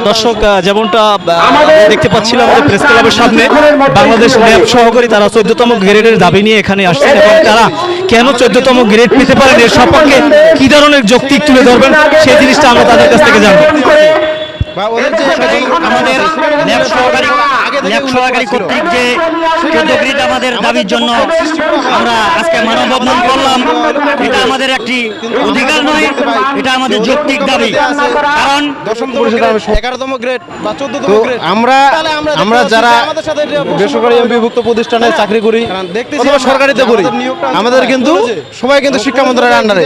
দর্শক যেমনটা দেখতে পাচ্ছিলাম আমাদের প্রেস ক্লাবের সামনে বাংলাদেশ ল্যাব সহকারী তারা 14তম গ্রেডের দাবি নিয়ে এখানে আসছেন এবং তারা কেন 14তম গ্রেড পেতে পারেন এর সম্পর্কে কি ধরনের যৌক্তিক তুলে ধরবেন সেই জিনিসটা আমরা তাদের কাছ থেকে জানবো। আমাদের ল্যাব সহকারী কর্তৃক যে 14 গ্রেড আমাদের দাবির জন্য আমরা আজকে মানববন্ধন করলাম, এটা আমাদের একটি অধিকার নয়, এটা আমাদের যৌক্তিক দাবি। কারণ 11তম গ্রেড বা 14তম গ্রেড আমরা যারা বেসরকারি এমপিভুক্ত প্রতিষ্ঠানে চাকরি করি অথবা সরকারিতে করি, আমাদের কিন্তু সবাই কিন্তু শিক্ষা মন্ত্রণালয়ের আন্ডারে,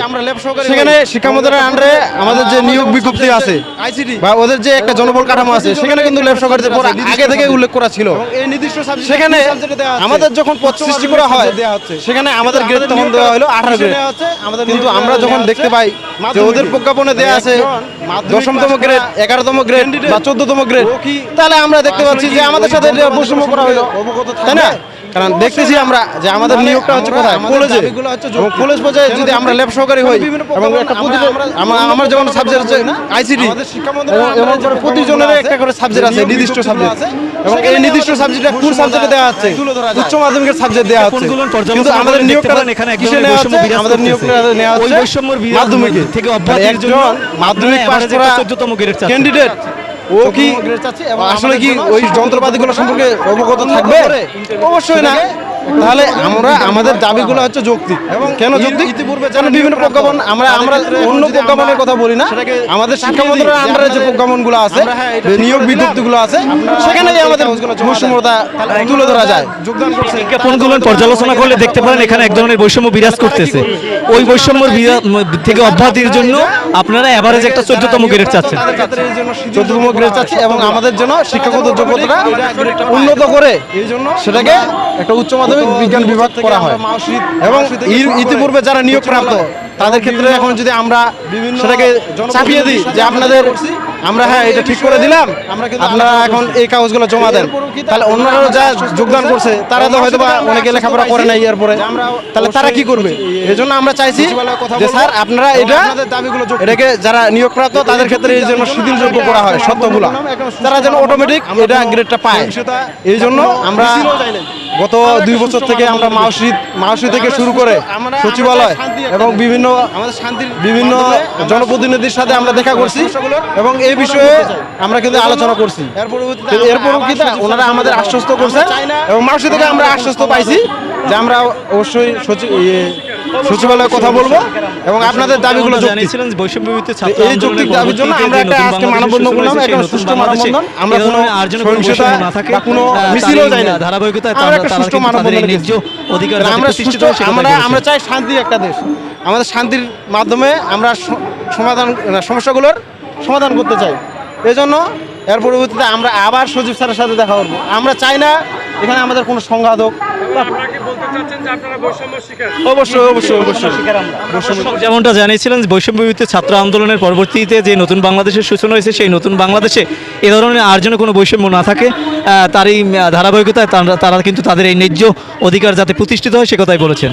সেখানে শিক্ষা মন্ত্রণালয়ের আন্ডারে আমাদের যে নিয়োগ বিজ্ঞপ্তি আছে বা ওদের যে একটা জনবল কাঠামো আছে সেখানে কিন্তু ল্যাব সহকারীদের পর আগে থেকে উল্লেখ করা ছিল। সেখানে আমাদের যখন পদ সৃষ্টি করা হয় সেখানে আমাদের গ্রেড তখন দেওয়া হলো 18 গ্রেড, কিন্তু আমরা যখন দেখতে পাই যে ওদের প্রজ্ঞাপনে দেওয়া আছে 10তম গ্রেড, 11তম গ্রেড বা 14তম গ্রেড, তাহলে আমরা দেখতে পাচ্ছি যে আমাদের সাথে বৈষম্য করা হলো, তাই না? কারণ দেখতেছি আমরা যে আমাদের নিয়োগটা হচ্ছে কোথায়, কলেজে, এবং কলেজ পর্যায়ে যদি আমরা ল্যাব সহকারী হই এবং একটা আমার যেমন সাবজেক্ট হচ্ছে আইসিটি, এবং প্রতিজনের একটা করে সাবজেক্ট আছে, নির্দিষ্ট সাবজেক্ট, এবং এই নির্দিষ্ট সাবজেক্টটা কোন সাবজেক্টে দেওয়া হচ্ছে, উচ্চ মাধ্যমিকের সাবজেক্ট দেওয়া হচ্ছে, কিন্তু আমাদের নিয়োগটা কিসে নেওয়া হচ্ছে, আমাদের নিয়োগটা নেওয়া হচ্ছে মাধ্যমিকে থেকে একজন মাধ্যমিক পাস করা 14তম গ্রেড ক্যান্ডিডেট ও কি আসলে কি ওই যন্ত্রপাতিগুলো সম্পর্কে অবগত থাকবে? অবশ্যই না। তাহলে আমরা আমাদের দাবিগুলো হচ্ছে যৌক্তিক। কেন যৌক্তিক? ইতিপূর্বে যেন বিভিন্ন প্রজ্ঞাপন, আমরা অন্য প্রজ্ঞাপনের কথা বলি না, আমাদের শিক্ষা মন্ত্রণালয়ের আন্ডারে যে প্রজ্ঞাপনগুলো আছে, নিয়োগ বিজ্ঞপ্তিগুলো আছে, সেখানেই আমাদের বৈষম্যতা তুলে ধরা যায়। বিজ্ঞাপনগুলো পর্যালোচনা করলে দেখতে পারেন এখানে এক ধরনের বৈষম্য বিরাজ করতেছে। ওই বৈষম্যের থেকে অব্যাহতির জন্য আপনারা এভারেজ একটা 14তম গ্রেড চাচ্ছেন। 14তম গ্রেড চাচ্ছি এবং আমাদের জন্য শিক্ষাগত যোগ্যতাটা উন্নত করে এই জন্য সেটাকে একটা উচ্চ মাধ্যমিক বিজ্ঞান বিভাগ করা হয়, এবং ইতিপূর্বে যারা নিয়োগ প্রাপ্ত তাদের ক্ষেত্রে এখন যদি আমরা সেটাকে চাপিয়ে দিই যে আপনাদের আমরা এটা ঠিক করে দিলাম, আপনারা এখন এই কাগজগুলো জমা দেন, তাহলে অন্যরাও যা যোগদান করছে তারা তো হয়তো বা অনেকে লেখাপড়া করে নাই এরপরে, তাহলে তারা কি করবে? এই জন্য আমরা চাইছি যে স্যার আপনারা এটাকে যারা নিয়োগপ্রাপ্ত তাদের ক্ষেত্রে এই জন্য শিথিলযোগ্য করা হয়, সত্যগুলা তারা যেন অটোমেটিক এটা গ্রেডটা পায়। এই জন্য আমরা গত 2 বছর থেকে আমরা মাউসি থেকে শুরু করে সচিবালয় এবং বিভিন্ন জনপ্রতিনিধির সাথে আমরা দেখা করছি এবং এই বিষয়ে আমরা কিন্তু আলোচনা করছি। এর পরিপ্রেক্ষিতে ওনারা আমাদের আশ্বস্ত করছে এবং মাউসি থেকে আমরা আশ্বস্ত পাইছি যে আমরা অবশ্যই সচিবালয়ে কথা বলবো এবং আপনাদের দাবিগুলো জানিয়েছিলেন বৈষম্যবিরোধী ছাত্র এই যৌক্তিক দাবির জন্য আমরা একটা আজকে মানববন্ধন করলাম, একটা সুষ্ঠু মানববন্ধন, আমরা কোনো সহিংসতা না থাকে কোনো মিছিলও যাই না, ধারাবাহিকতায় আমরা একটা সুষ্ঠু মানববন্ধন অধিকার আমরা চাই শান্তি একটা দেশ, আমাদের শান্তির মাধ্যমে আমরা সমস্যাগুলোর সমাধান করতে চাই। এই জন্য এর পরবর্তীতে আমরা আবার সজীব স্যারের সাথে দেখা করবো। আমরা চাই না এখানে আমাদের কোনো সংঘাত হোক। যেমনটা জানিয়েছিলেন বৈষম্য বিরোধী ছাত্র আন্দোলনের পরবর্তীতে যে নতুন বাংলাদেশের সূচনা হয়েছে, সেই নতুন বাংলাদেশে এ ধরনের আর যেন কোনো বৈষম্য না থাকে, তারই ধারাবাহিকতায় তারা কিন্তু তাদের এই ন্যায্য অধিকার যাতে প্রতিষ্ঠিত হয় সে কথাই বলেছেন।